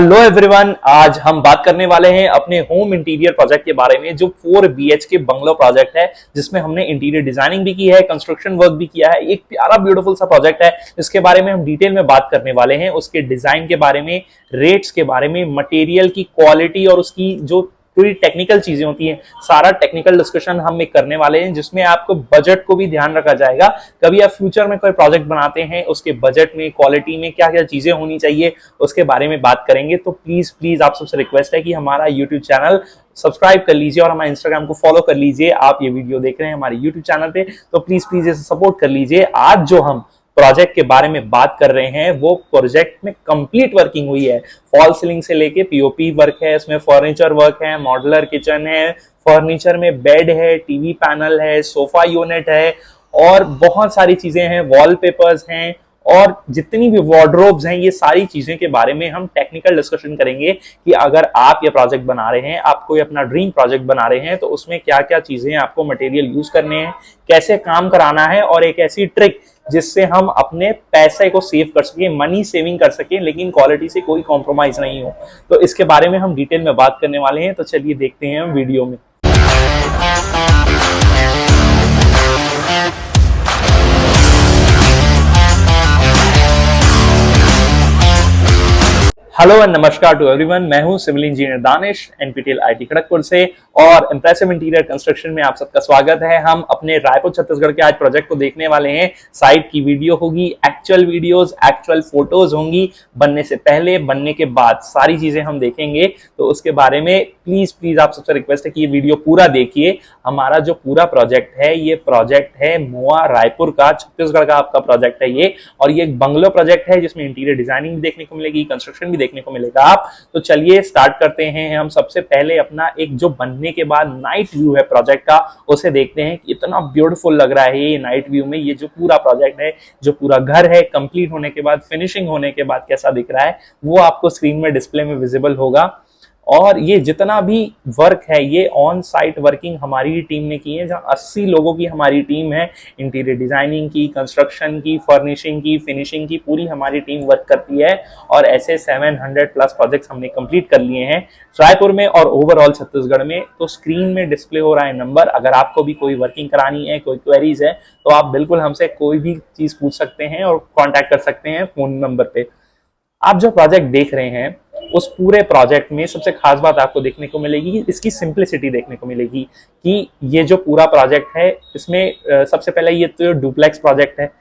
Hello everyone, आज हम बात करने वाले हैं अपने होम इंटीरियर प्रोजेक्ट के बारे में जो 4 BHK बंगलो प्रोजेक्ट है, जिसमें हमने इंटीरियर डिजाइनिंग भी की है, कंस्ट्रक्शन वर्क भी किया है। एक प्यारा ब्यूटीफुल सा प्रोजेक्ट है, इसके बारे में हम डिटेल में बात करने वाले हैं। उसके डिजाइन के बारे में, रेट्स के बारे में, मटेरियल की क्वालिटी और उसकी जो पूरी टेक्निकल चीजें होती हैं, सारा टेक्निकल डिस्कशन हम एक करने वाले हैं, जिसमें आपको बजट को भी ध्यान रखा जाएगा। कभी आप फ्यूचर में कोई प्रोजेक्ट बनाते हैं, उसके बजट में, क्वालिटी में क्या क्या चीजें होनी चाहिए, उसके बारे में बात करेंगे। तो प्लीज प्लीज आप सबसे रिक्वेस्ट है कि हमारा यूट्यूब चैनल सब्सक्राइब कर लीजिए और हमारे इंस्टाग्राम को फॉलो कर लीजिए। आप ये वीडियो देख रहे हैं हमारे यूट्यूब चैनल पे, तो प्लीज प्लीज इसे सपोर्ट कर लीजिए। आज जो हम प्रोजेक्ट के बारे में बात कर रहे हैं, वो प्रोजेक्ट में कंप्लीट वर्किंग हुई है। फॉल सीलिंग से लेके पीओपी वर्क है, इसमें फर्नीचर वर्क है, मॉड्यूलर किचन है, फर्नीचर में बेड है, टीवी पैनल है, सोफा यूनिट है और बहुत सारी चीजें हैं, वॉलपेपर्स हैं और जितनी भी वार्डरोब्स हैं। ये सारी चीजें के बारे में हम टेक्निकल डिस्कशन करेंगे कि अगर आप ये प्रोजेक्ट बना रहे हैं, आप कोई अपना ड्रीम प्रोजेक्ट बना रहे हैं, तो उसमें क्या क्या चीजें आपको मटेरियल यूज करने हैं, कैसे काम कराना है और एक ऐसी ट्रिक जिससे हम अपने पैसे को सेव कर सकें, मनी सेविंग कर सकें, लेकिन क्वालिटी से कोई कॉम्प्रोमाइज नहीं हो। तो इसके बारे में हम डिटेल में बात करने वाले हैं। तो चलिए देखते हैं हम वीडियो में। हेलो एंड नमस्कार टू एवरीवन, मैं हूं civil engineer Danish, NPTEL IT Kharagpur से, और इंप्रेसिव इंटीरियर कंस्ट्रक्शन में आप सबका स्वागत है। हम अपने रायपुर छत्तीसगढ़ के आज प्रोजेक्ट को देखने वाले हैं। साइट की वीडियो होगी, एक्चुअल वीडियोस, एक्चुअल फोटोज होंगी, बनने से पहले, बनने के बाद सारी चीजें हम देखेंगे। तो उसके बारे में प्लीज प्लीज आप सबसे रिक्वेस्ट है कि ये वीडियो पूरा देखिए। हमारा जो पूरा प्रोजेक्ट है, ये प्रोजेक्ट है मोआ रायपुर का, छत्तीसगढ़ का आपका प्रोजेक्ट है ये, और ये एक बंगलो प्रोजेक्ट है जिसमें इंटीरियर डिजाइनिंग भी देखने को मिलेगी, कंस्ट्रक्शन भी देखने को मिलेगा आप। तो चलिए स्टार्ट करते हैं। हम सबसे पहले अपना एक जो बनने के बाद नाइट व्यू है प्रोजेक्ट का, उसे देखते हैं कि इतना ब्यूटीफुल लग रहा है ये नाइट व्यू में। ये जो पूरा प्रोजेक्ट है, जो पूरा घर है, कंप्लीट होने के बाद, फिनिशिंग होने के बाद कैसा दिख रहा है, वो आपको स्क्रीन में डिस्प्ले में विजिबल होगा। और ये जितना भी वर्क है, ये ऑन साइट वर्किंग हमारी टीम ने की है, जहां 80 लोगों की हमारी टीम है। इंटीरियर डिजाइनिंग की, कंस्ट्रक्शन की, फर्निशिंग की, फिनिशिंग की, पूरी हमारी टीम वर्क करती है। और ऐसे 700 प्लस प्रोजेक्ट्स हमने कंप्लीट कर लिए हैं रायपुर में और ओवरऑल छत्तीसगढ़ में। तो स्क्रीन में डिस्प्ले हो रहा है नंबर। अगर आपको भी कोई वर्किंग करानी है, कोई क्वेरीज है, तो आप बिल्कुल हमसे कोई भी चीज पूछ सकते हैं और कॉन्टैक्ट कर सकते हैं फोन नंबर पे। आप जो प्रोजेक्ट देख रहे हैं, उस पूरे प्रोजेक्ट में सबसे खास बात आपको देखने को मिलेगी, इसकी सिंप्लिसिटी देखने को मिलेगी कि ये जो पूरा प्रोजेक्ट है, इसमें सबसे पहले ये तो डुप्लेक्स प्रोजेक्ट है।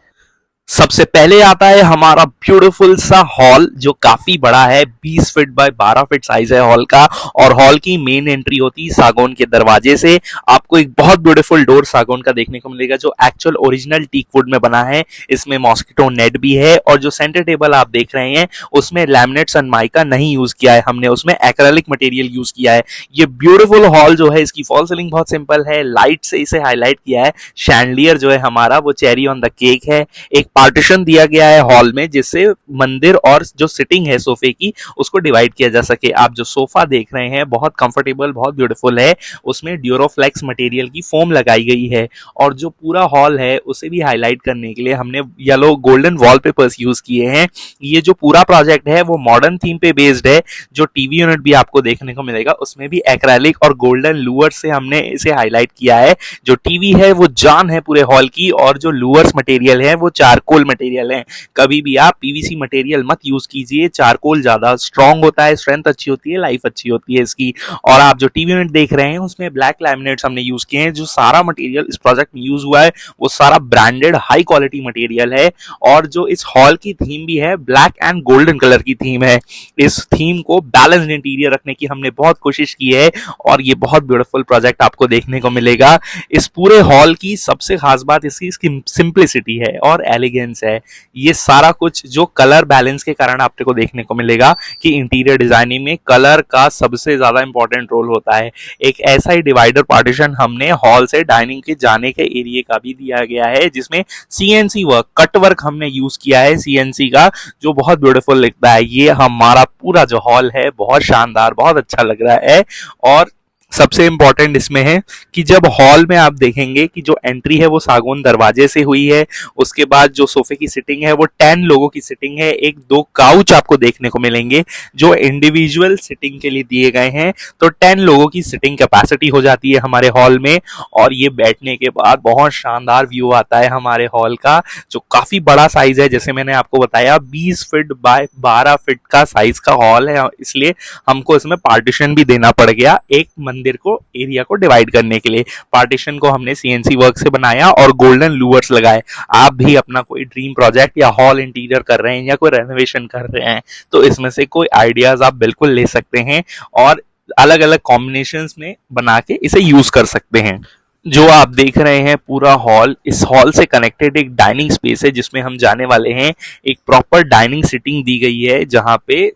सबसे पहले आता है हमारा ब्यूटीफुल सा हॉल, जो काफी बड़ा है, 20 फीट बाय 12 फीट साइज है हॉल का। और हॉल की मेन एंट्री होती है सागौन के दरवाजे से। आपको एक बहुत ब्यूटीफुल डोर सागौन का देखने को मिलेगा, जो एक्चुअल ओरिजिनल टीक वुड में बना है। इसमें मॉस्किटो नेट भी है। और जो सेंटर टेबल आप देख रहे हैं, उसमें लैमिनेट सनमाइका नहीं यूज किया है हमने, उसमें एक्रेलिक मटेरियल यूज किया है। ये ब्यूटीफुल हॉल जो है, इसकी फॉल सीलिंग बहुत सिंपल है, लाइट से इसे हाईलाइट किया है। शैंडलियर जो है हमारा, वो चेरी ऑन द केक है। एक पार्टीशन दिया गया है हॉल में, जिससे मंदिर और जो सिटिंग है सोफे की, उसको डिवाइड किया जा सके। आप जो सोफा देख रहे हैं, बहुत कंफर्टेबल, बहुत ब्यूटीफुल है। उसमें ड्यूरोफ्लेक्स मटेरियल की फोम लगाई गई है। और जो पूरा हॉल है, उसे भी हाईलाइट करने के लिए हमने येलो गोल्डन वॉलपेपर्स यूज किए हैं। ये जो पूरा प्रोजेक्ट है, वो मॉडर्न थीम पे बेस्ड है। जो टीवी यूनिट भी आपको देखने को मिलेगा, उसमें भी एक्रेलिक और गोल्डन लूअर से हमने इसे हाईलाइट किया है। जो टीवी है, वो जान है पूरे हॉल की, और जो लूअर्स मटेरियल है, वो चारकोल मटेरियल है। कभी भी आप पीवीसी मटेरियल मत यूज कीजिए, चारकोल ज्यादा स्ट्रॉन्ग होता है, स्ट्रेंथ अच्छी होती है, लाइफ अच्छी होती है इसकी। और आप जो टीवी यूनिट देख रहे हैं, उसमें ब्लैक लैमिनेट्स हमने यूज किए हैं। जो सारा मटेरियल इस प्रोजेक्ट में यूज हुआ है, वो सारा ब्रांडेड हाई क्वालिटी मटेरियल है। और जो इस हॉल की थीम भी है, ब्लैक एंड गोल्डन कलर की थीम है। इस थीम को बैलेंस्ड इंटीरियर रखने की हमने बहुत कोशिश की है, और ये बहुत ब्यूटीफुल प्रोजेक्ट आपको देखने को मिलेगा। इस पूरे हॉल की सबसे खास बात इसकी सिंप्लिसिटी है और एलिगेंस है। ये सारा कुछ जो कलर बैलेंस के कारण आपको देखने को मिलेगा कि इंटीरियर डिजाइनिंग में कलर का सबसे ज्यादा इंपॉर्टेंट रोल होता है। एक ऐसा ही डिवाइडर पार्टीशन हमने हॉल से डाइनिंग के जाने के एरिया का भी दिया गया है, जिसमें सीएनसी वर्क, कट वर्क हमने यूज किया है सीएनसी का, जो बहुत ब्यूटीफुल लगता है। ये हमारा पूरा जो हॉल है, बहुत शानदार, बहुत अच्छा लग रहा है। और सबसे इंपॉर्टेंट इसमें है कि जब हॉल में आप देखेंगे कि जो एंट्री है वो सागौन दरवाजे से हुई है, उसके बाद जो सोफे की सिटिंग है वो 10 लोगों की सिटिंग है। एक दो काउच आपको देखने को मिलेंगे जो इंडिविजुअल सिटिंग के लिए दिए गए हैं, तो 10 लोगों की सिटिंग कैपेसिटी हो जाती है हमारे हॉल में। और ये बैठने के बाद बहुत शानदार व्यू आता है हमारे हॉल का, जो काफी बड़ा साइज है। जैसे मैंने आपको बताया 20 फीट बाय 12 फीट का साइज का हॉल है, इसलिए हमको इसमें पार्टीशन भी देना पड़ गया एक मंदिर को, एरिया को डिवाइड करने के लिए। पार्टीशन को हमने सीएनसी वर्क से बनाया और गोल्डन लूवर्स लगाए। आप भी अपना कोई ड्रीम प्रोजेक्ट या हॉल इंटीरियर कर रहे हैं या कोई रेनोवेशन कर रहे हैं तो इसमें से कोई आइडियाज आप बिल्कुल ले सकते हैं और अलग अलग कॉम्बिनेशंस में बना के इसे यूज कर सकते हैं। जो आप देख रहे हैं पूरा हॉल, इस हॉल से कनेक्टेड एक डाइनिंग स्पेस है जिसमें हम जाने वाले हैं। एक प्रॉपर डाइनिंग सिटिंग दी गई है जहां पे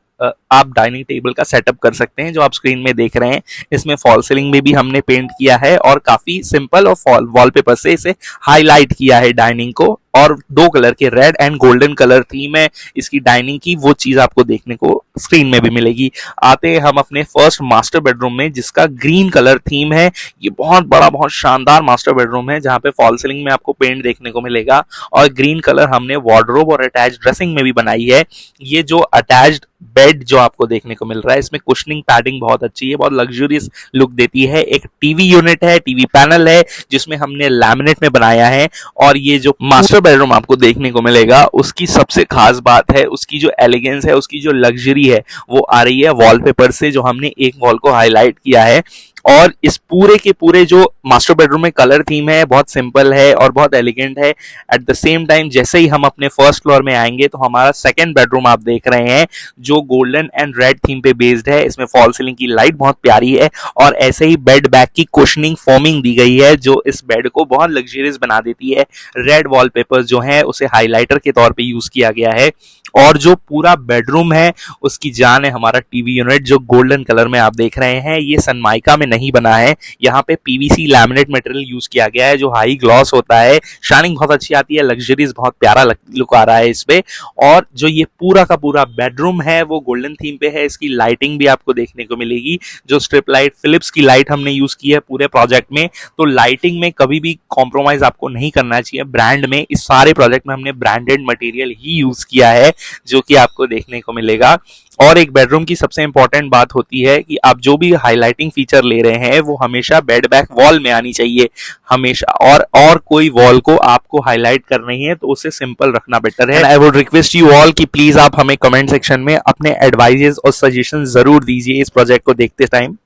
आप डाइनिंग टेबल का सेटअप कर सकते हैं, जो आप स्क्रीन में देख रहे हैं। इसमें फॉल सीलिंग में भी हमने पेंट किया है और काफी सिंपल और वॉलपेपर से इसे हाईलाइट किया है डाइनिंग को। और 2 कलर के red and golden colour theme है इसकी डाइनिंग की, वो चीज आपको देखने को स्क्रीन में भी मिलेगी। आते हैं हम अपने फर्स्ट मास्टर बेडरूम में जिसका ग्रीन कलर थीम है। ये बहुत बड़ा बहुत शानदार मास्टर बेडरूम है जहाँ पे फॉल सीलिंग में आपको पेंट देखने को मिलेगा और ग्रीन कलर हमने वार्डरोब और अटैच ड्रेसिंग में भी बनाई है। ये जो अटैच्ड बेड जो आपको देखने को मिल रहा है, इसमें कुशनिंग पैडिंग बहुत अच्छी है, बहुत लग्जरियस लुक देती है। एक टीवी यूनिट है, टीवी पैनल है जिसमें हमने लैमिनेट में बनाया है। और ये जो मास्टर बेडरूम आपको देखने को मिलेगा उसकी सबसे खास बात है उसकी जो एलिगेंस है, उसकी जो लग्जरी है वो आ रही है वॉलपेपर से, जो हमने एक वॉल को हाईलाइट किया है। और इस पूरे के पूरे जो मास्टर बेडरूम में कलर थीम है बहुत सिंपल है और बहुत एलिगेंट है। एट द सेम टाइम जैसे ही हम अपने फर्स्ट फ्लोर में आएंगे तो हमारा सेकंड बेडरूम आप देख रहे हैं जो गोल्डन एंड रेड थीम पे बेस्ड है। इसमें फॉल सीलिंग की लाइट बहुत प्यारी है और ऐसे ही बेड बैक की कुशनिंग फॉर्मिंग दी गई है जो इस बेड को बहुत लग्जरियस बना देती है। रेड वॉलपेपर जो है उसे हाईलाइटर के तौर पे यूज किया गया है। और जो पूरा बेडरूम है उसकी जान है हमारा टीवी यूनिट जो गोल्डन कलर में आप देख रहे हैं। ये सनमाइका में नहीं बना है, यहाँ पे पीवीसी लैमिनेट मटेरियल यूज किया गया है जो हाई ग्लॉस होता है, शाइनिंग बहुत अच्छी आती है, लग्जरीज बहुत प्यारा लुक आ रहा है इस पे। और जो ये पूरा का पूरा बेडरूम है वो गोल्डन थीम पे है। इसकी लाइटिंग भी आपको देखने को मिलेगी, जो स्ट्रिप लाइट फिलिप्स की लाइट हमने यूज की है पूरे प्रोजेक्ट में। तो लाइटिंग में कभी भी कॉम्प्रोमाइज आपको नहीं करना चाहिए। ब्रांड में इस सारे प्रोजेक्ट में हमने ब्रांडेड मटेरियल ही यूज किया है जो कि आपको देखने को मिलेगा। और एक बेडरूम की सबसे इंपॉर्टेंट बात होती है कि आप जो भी हाईलाइटिंग फीचर ले रहे हैं वो हमेशा बेड बैक वॉल में आनी चाहिए हमेशा। और कोई वॉल को आपको हाईलाइट करनी है तो उसे सिंपल रखना बेटर है। I would request you all कि प्लीज आप हमें कमेंट सेक्शन में अपने एडवाइजेस और सजेशन जरूर दीजिए इस प्रोजेक्ट को देखते टाइम।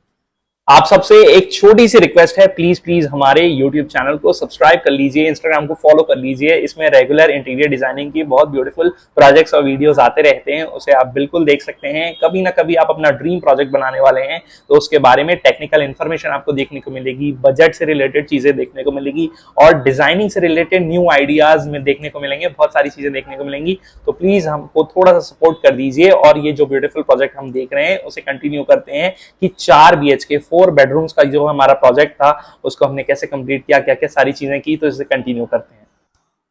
आप सबसे एक छोटी सी रिक्वेस्ट है, प्लीज प्लीज हमारे YouTube चैनल को सब्सक्राइब कर लीजिए, Instagram को फॉलो कर लीजिए। इसमें रेगुलर इंटीरियर डिजाइनिंग की बहुत ब्यूटीफुल प्रोजेक्ट्स और वीडियोस आते रहते हैं, उसे आप बिल्कुल देख सकते हैं। कभी ना कभी आप अपना ड्रीम प्रोजेक्ट बनाने वाले हैं तो उसके बारे में टेक्निकल इन्फॉर्मेशन आपको देखने को मिलेगी, बजट से रिलेटेड चीजें देखने को मिलेगी और डिजाइनिंग से रिलेटेड न्यू आइडियाज में देखने को मिलेंगे, बहुत सारी चीजें देखने को मिलेंगी। तो प्लीज हमको थोड़ा सा सपोर्ट कर दीजिए और ये जो ब्यूटीफुल प्रोजेक्ट हम देख रहे हैं उसे कंटिन्यू करते हैं कि 4 BHK 4 बेडरूम्स का जो हमारा प्रोजेक्ट था उसको हमने कैसे कंप्लीट किया, क्या क्या सारी चीजें की, तो इसे कंटिन्यू करते हैं।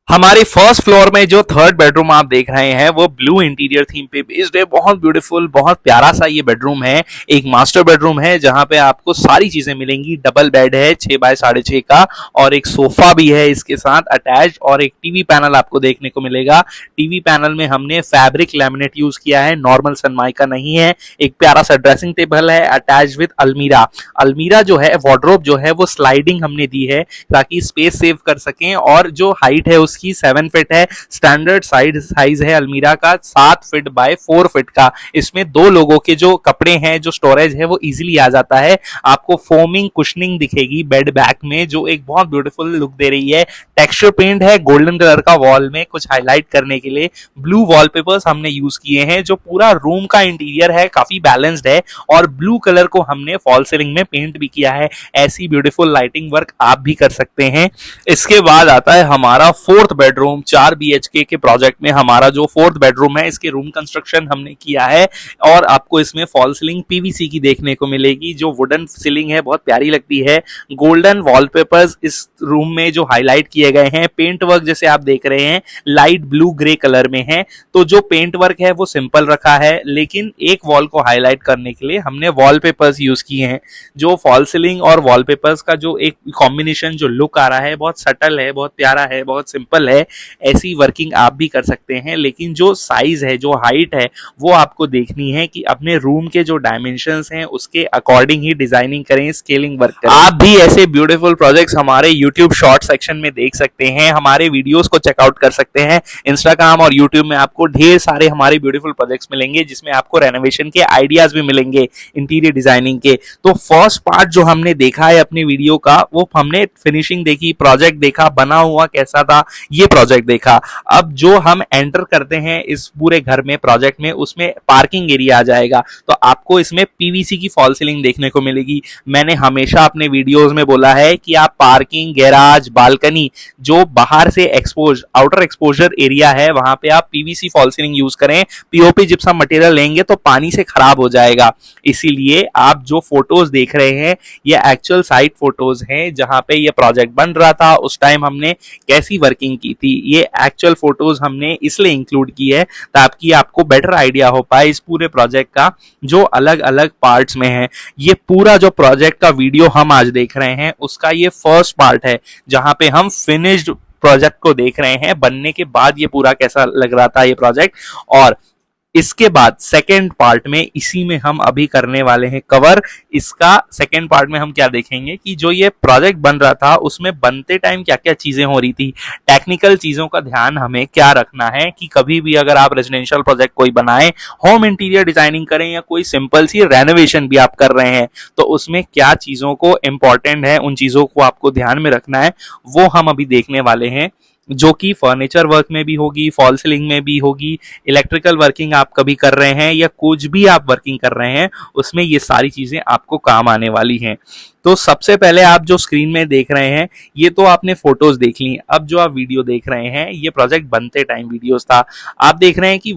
हमारे फर्स्ट फ्लोर में जो थर्ड बेडरूम आप देख रहे हैं वो ब्लू इंटीरियर थीम पे बेस्ड है। बहुत ब्यूटीफुल, बहुत प्यारा सा ये बेडरूम है। एक मास्टर बेडरूम है जहां पे आपको सारी चीजें मिलेंगी। डबल बेड है 6 बाय 6.5 का और एक सोफा भी है इसके साथ अटैच और एक टीवी पैनल आपको देखने को मिलेगा। टीवी पैनल में हमने फैब्रिक लैमिनेट यूज किया है, नॉर्मल सनमाइका नहीं है। एक प्यारा सा ड्रेसिंग टेबल है अटैच विद अलमीरा। अलमीरा जो है, वार्डरोब जो है वो स्लाइडिंग हमने दी है ताकि स्पेस सेव कर सकें। और जो हाइट है की 7 फीट है। स्टैंडर्ड साइज है अलमीरा का 7 फीट बाय 4 फीट का। इसमें 2 लोगों के जो कपड़े हैं, जो स्टोरेज है वो इजीली आ जाता है। आपको फोमिंग कुशनिंग दिखेगी बेड बैक में जो एक बहुत ब्यूटीफुल लुक दे रही है। टेक्सचर पेंट है गोल्डन कलर का वॉल में कुछ हाईलाइट करने के लिए। ब्लू वॉलपेपर्स हमने यूज किए हैं। जो पूरा रूम का इंटीरियर है काफी बैलेंस्ड है और ब्लू कलर को हमने फॉल सीलिंग में पेंट भी किया है। ऐसी ब्यूटीफुल लाइटिंग वर्क आप भी कर सकते हैं। इसके बाद आता है हमारा 4th फोर्थ बेडरूम 4 BHK के प्रोजेक्ट में हमारा जो फोर्थ बेडरूम है इसके रूम कंस्ट्रक्शन हमने किया है और आपको इसमें फॉल सीलिंग PVC की देखने को मिलेगी। जो वुडन सीलिंग है बहुत प्यारी लगती है। गोल्डन वॉलपेपर्स इस रूम में जो हाईलाइट किए गए हैं, पेंट वर्क जैसे आप देख रहे हैं लाइट ब्लू ग्रे कलर में है। तो जो पेंट वर्क है वो सिंपल रखा है, लेकिन एक वॉल को हाईलाइट करने के लिए हमने वॉलपेपर्स यूज किए हैं। जो फॉल सीलिंग और वॉलपेपर्स का जो एक कॉम्बिनेशन जो लुक आ रहा है बहुत सटल है, बहुत प्यारा है, बहुत सिंपल है। ऐसी वर्किंग आप भी कर सकते हैं, लेकिन जो साइज है, जो हाइट है, वो आपको देखनी है कि अपने रूम के जो डायमेंशंस हैं उसके अकॉर्डिंग ही डिजाइनिंग करें, स्केलिंग वर्क करें। आप भी ऐसे ब्यूटीफुल प्रोजेक्ट्स हमारे YouTube शॉर्ट सेक्शन में देख सकते हैं, हमारे वीडियोस को चेकआउट कर सकते हैं। इंस्टाग्राम और यूट्यूब में आपको ढेर सारे हमारे ब्यूटीफुल प्रोजेक्ट्स मिलेंगे, जिसमें आपको रेनोवेशन के आइडियाज भी मिलेंगे, इंटीरियर डिजाइनिंग के। तो फर्स्ट पार्ट जो हमने देखा है अपनी वीडियो का, वो हमने फिनिशिंग देखी, प्रोजेक्ट देखा, बना हुआ कैसा था, ये प्रोजेक्ट देखा। अब जो हम एंटर करते हैं इस पूरे घर में, प्रोजेक्ट में, उसमें पार्किंग एरिया आ जाएगा। तो आपको इसमें PVC की फॉल सीलिंग देखने को मिलेगी। मैंने हमेशा अपने वीडियोस में बोला है कि आप पार्किंग, गैराज, बालकनी, जो बाहर से आउटर एक्सपोजर एरिया है, वहां पे आप PVC फॉल सीलिंग यूज करें। POP जिप्सम मटेरियल लेंगे तो पानी से खराब हो जाएगा। इसीलिए आप जो फोटोज देख रहे हैं ये एक्चुअल साइट फोटोज हैं, जहां पे ये प्रोजेक्ट बन रहा था, उस टाइम हमने कैसी वर्किंग की थी। ये एक्चुअल फोटोज हमने इसलिए इंक्लूड की है ताकि आपको बेटर आइडिया हो पाए इस पूरे प्रोजेक्ट का, जो अलग अलग पार्ट्स में है। ये पूरा जो प्रोजेक्ट का वीडियो हम आज देख रहे हैं उसका ये फर्स्ट पार्ट है, जहां पे हम फिनिश्ड प्रोजेक्ट को देख रहे हैं, बनने के बाद ये पूरा कैसा लग रहा था ये प्रोजेक्ट। और इसके बाद सेकेंड पार्ट में, इसी में हम अभी करने वाले हैं कवर। इसका सेकेंड पार्ट में हम क्या देखेंगे कि जो ये प्रोजेक्ट बन रहा था उसमें बनते टाइम क्या क्या चीजें हो रही थी, टेक्निकल चीजों का ध्यान हमें क्या रखना है कि कभी भी अगर आप रेजिडेंशियल प्रोजेक्ट कोई बनाएं, होम इंटीरियर डिजाइनिंग करें या कोई सिंपल सी रेनोवेशन भी आप कर रहे हैं, तो उसमें क्या चीजों को इंपॉर्टेंट है, उन चीजों को आपको ध्यान में रखना है, वो हम अभी देखने वाले हैं। जो कि फर्नीचर वर्क में भी होगी, फॉल सीलिंग में भी होगी, इलेक्ट्रिकल वर्किंग आप कभी कर रहे हैं या कुछ भी आप वर्किंग कर रहे हैं, उसमें ये सारी चीजें आपको काम आने वाली हैं। तो सबसे पहले आप जो स्क्रीन में देख रहे हैं ये तो आपने फोटोज देख ली। अब जो आप वीडियो देख रहे हैं ये प्रोजेक्ट बनते टाइम वीडियोस था। आप देख रहे हैं कि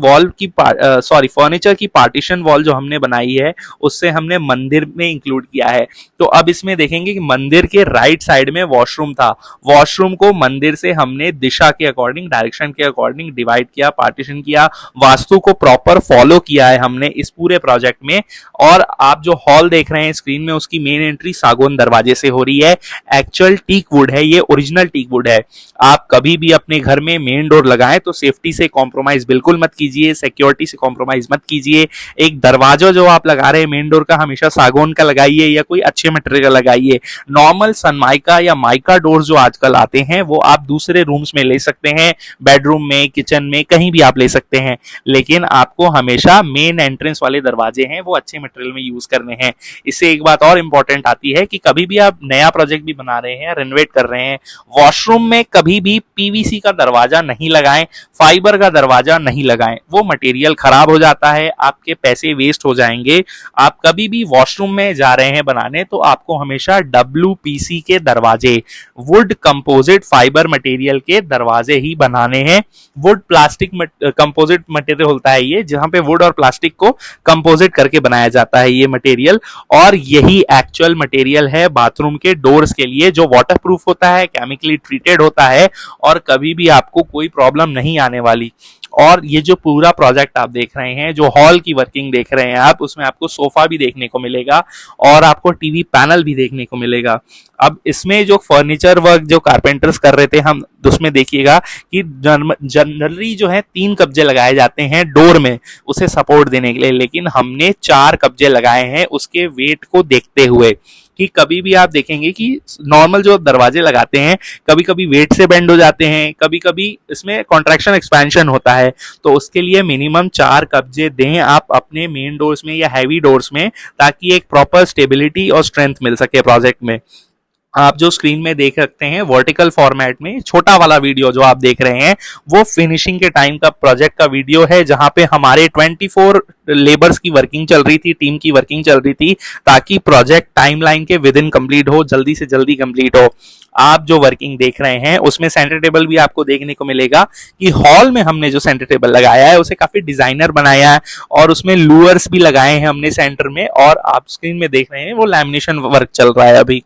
फर्नीचर की पार्टीशन वॉल जो हमने बनाई है उससे हमने मंदिर में इंक्लूड किया है। तो अब इसमें देखेंगे कि मंदिर के राइट साइड में वॉशरूम था, वॉशरूम को मंदिर से हमने दिशा के अकॉर्डिंग, डायरेक्शन के अकॉर्डिंग डिवाइड किया, पार्टीशन किया, वास्तु को प्रॉपर फॉलो किया है हमने इस पूरे प्रोजेक्ट में। और आप जो हॉल देख रहे हैं स्क्रीन में उसकी मेन एंट्री सागौन दरवाजे से हो रही है। एक्चुअल टीक वुड है, ये ओरिजिनल टीक वुड है। आप कभी भी अपने घर में मेन डोर लगाएं तो सेफ्टी से कॉम्प्रोमाइज बिल्कुल मत कीजिए, सिक्योरिटी से कॉम्प्रोमाइज मत कीजिए। एक दरवाजा जो आप लगा रहे हैं मेन डोर का, हमेशा सागौन का लगाइए या कोई अच्छे मटेरियल का लगाइए। नॉर्मल सनमाइका या माइका डोर जो आजकल आते हैं वो आप दूसरे रूम्स में ले सकते हैं, बेडरूम में, किचन में, कहीं भी आप ले सकते हैं, लेकिन आपको हमेशा मेन एंट्रेंस वाले दरवाजे हैं वो अच्छे मटेरियल में यूज करने हैं। इससे एक बात और इंपॉर्टेंट आती है कि कभी भी आप नया प्रोजेक्ट भी बना रहे हैं, रेनोवेट कर रहे हैं, वॉशरूम में कभी भी PVC का दरवाजा नहीं लगाएं, फाइबर का दरवाजा नहीं लगाएं। वो मटेरियल खराब हो जाता है, आपके पैसे वेस्ट हो जाएंगे। आप कभी भी वॉशरूम में जा रहे हैं बनाने तो आपको हमेशा WPC के दरवाजे, वुड कंपोजिट फाइबर मटेरियल के दरवाजे ही बनाने हैं। वुड प्लास्टिक कंपोजिट मटेरियल होता है ये, जहां पे वुड और प्लास्टिक को कंपोजिट करके बनाया जाता है ये मटेरियल। और यही एक्चुअल मटेरियल है बाथरूम के डोर्स के लिए, जो वाटरप्रूफ होता है, केमिकली ट्रीटेड होता है और कभी भी आपको कोई प्रॉब्लम नहीं आने वाली। और ये जो पूरा प्रोजेक्ट आप देख रहे हैं, जो हॉल की वर्किंग देख रहे हैं आप, उसमें आपको सोफा भी देखने को मिलेगा और आपको टीवी पैनल भी देखने को मिलेगा। अब इसमें जो फर्नीचर वर्क जो कारपेंटर्स कर रहे थे हम, उसमें देखिएगा कि जनरली जो है 3 कब्जे लगाए जाते हैं डोर में उसे सपोर्ट देने के लिए, लेकिन हमने 4 कब्जे लगाए हैं उसके वेट को देखते हुए। कि कभी भी आप देखेंगे कि नॉर्मल जो दरवाजे लगाते हैं कभी कभी वेट से बेंड हो जाते हैं, कभी कभी इसमें कॉन्ट्रैक्शन एक्सपेंशन होता है, तो उसके लिए मिनिमम 4 कब्जे दें आप अपने मेन डोर्स में या हैवी डोर्स में, ताकि एक प्रॉपर स्टेबिलिटी और स्ट्रेंथ मिल सके प्रोजेक्ट में। आप जो स्क्रीन में देख सकते हैं वर्टिकल फॉर्मेट में छोटा वाला वीडियो जो आप देख रहे हैं वो फिनिशिंग के टाइम का प्रोजेक्ट का वीडियो है, जहां पे हमारे 24 लेबर्स की वर्किंग चल रही थी, टीम की वर्किंग चल रही थी, ताकि प्रोजेक्ट टाइमलाइन के विद इन कंप्लीट हो, जल्दी से जल्दी कंप्लीट हो। आप जो वर्किंग देख रहे हैं उसमें सेंटर टेबल भी आपको देखने को मिलेगा कि हॉल में हमने जो सेंटर टेबल लगाया है उसे काफी डिजाइनर बनाया है और उसमें लूअर्स भी लगाए हैं हमने सेंटर में, और आप स्क्रीन में देख रहे हैं वो लैमिनेशन वर्क चल रहा है अभी।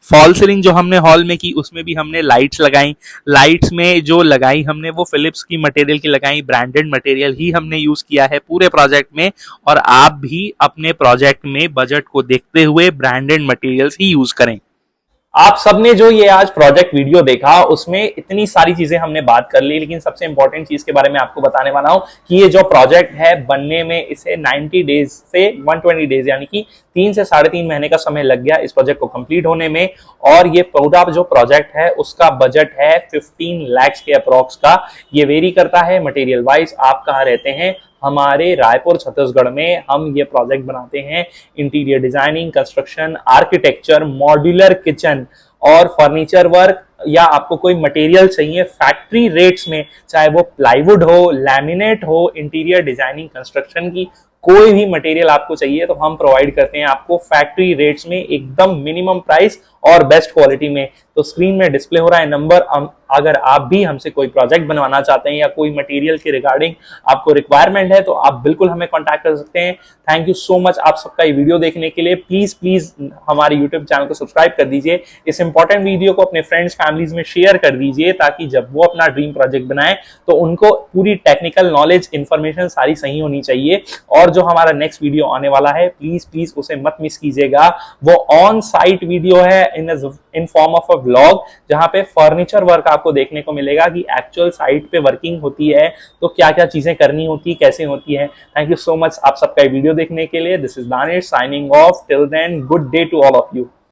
फॉल सीलिंग जो हमने हॉल में की उसमें भी हमने लाइट्स लगाई। लाइट्स में जो लगाई हमने वो फिलिप्स की मटेरियल की लगाई, ब्रांडेड मटेरियल ही हमने यूज किया है पूरे प्रोजेक्ट में, और आप भी अपने प्रोजेक्ट में बजट को देखते हुए ब्रांडेड मटेरियल्स ही यूज करें। आप सबने जो ये आज प्रोजेक्ट वीडियो देखा उसमें इतनी सारी चीजें हमने बात कर ली, लेकिन सबसे इंपॉर्टेंट चीज के बारे में आपको बताने वाला हूं कि ये जो प्रोजेक्ट है बनने में इसे 90 डेज से 120 डेज यानी कि 3 से 3.5 महीने का समय लग गया इस प्रोजेक्ट को कंप्लीट होने में। और ये पूरा जो प्रोजेक्ट है उसका बजट है 15 लाख के अप्रोक्स का। ये वेरी करता है मटेरियल वाइज। आप कहाँ रहते हैं? हमारे रायपुर छत्तीसगढ़ में हम ये प्रोजेक्ट बनाते हैं। Interior designing, construction, architecture, modular kitchen और फर्नीचर वर्क, या आपको कोई मटेरियल चाहिए फैक्ट्री रेट्स में, चाहे वो प्लाईवुड हो, लैमिनेट हो, इंटीरियर डिजाइनिंग कंस्ट्रक्शन की कोई भी मटेरियल आपको चाहिए तो हम प्रोवाइड करते हैं आपको फैक्ट्री रेट्स में, एकदम मिनिमम प्राइस और बेस्ट क्वालिटी में। तो स्क्रीन में डिस्प्ले हो रहा है नंबर। अगर आप भी हमसे कोई प्रोजेक्ट बनवाना चाहते हैं या कोई मटेरियल के रिगार्डिंग आपको रिक्वायरमेंट है तो आप बिल्कुल हमें कांटेक्ट कर सकते हैं। थैंक यू सो मच आप सबका ये वीडियो देखने के लिए। प्लीज प्लीज हमारे यूट्यूब चैनल को सब्सक्राइब कर दीजिए। इस इंपॉर्टेंट वीडियो को अपने फ्रेंड्स फैमिलीज में शेयर कर दीजिए, ताकि जब वो अपना ड्रीम प्रोजेक्ट बनाए तो उनको पूरी टेक्निकल नॉलेज, इंफॉर्मेशन सारी सही होनी चाहिए। और जो हमारा नेक्स्ट वीडियो आने वाला है प्लीज प्लीज उसे मत मिस कीजिएगा। वो ऑन साइट वीडियो है in form of a vlog, जहां पे फर्नीचर वर्क आपको देखने को मिलेगा कि एक्चुअल साइट पे वर्किंग होती है तो क्या क्या चीजें करनी होती है, कैसे होती है। थैंक यू सो मच आप सबका वीडियो देखने के लिए। This is Danish signing off. Till then, good day to all of you.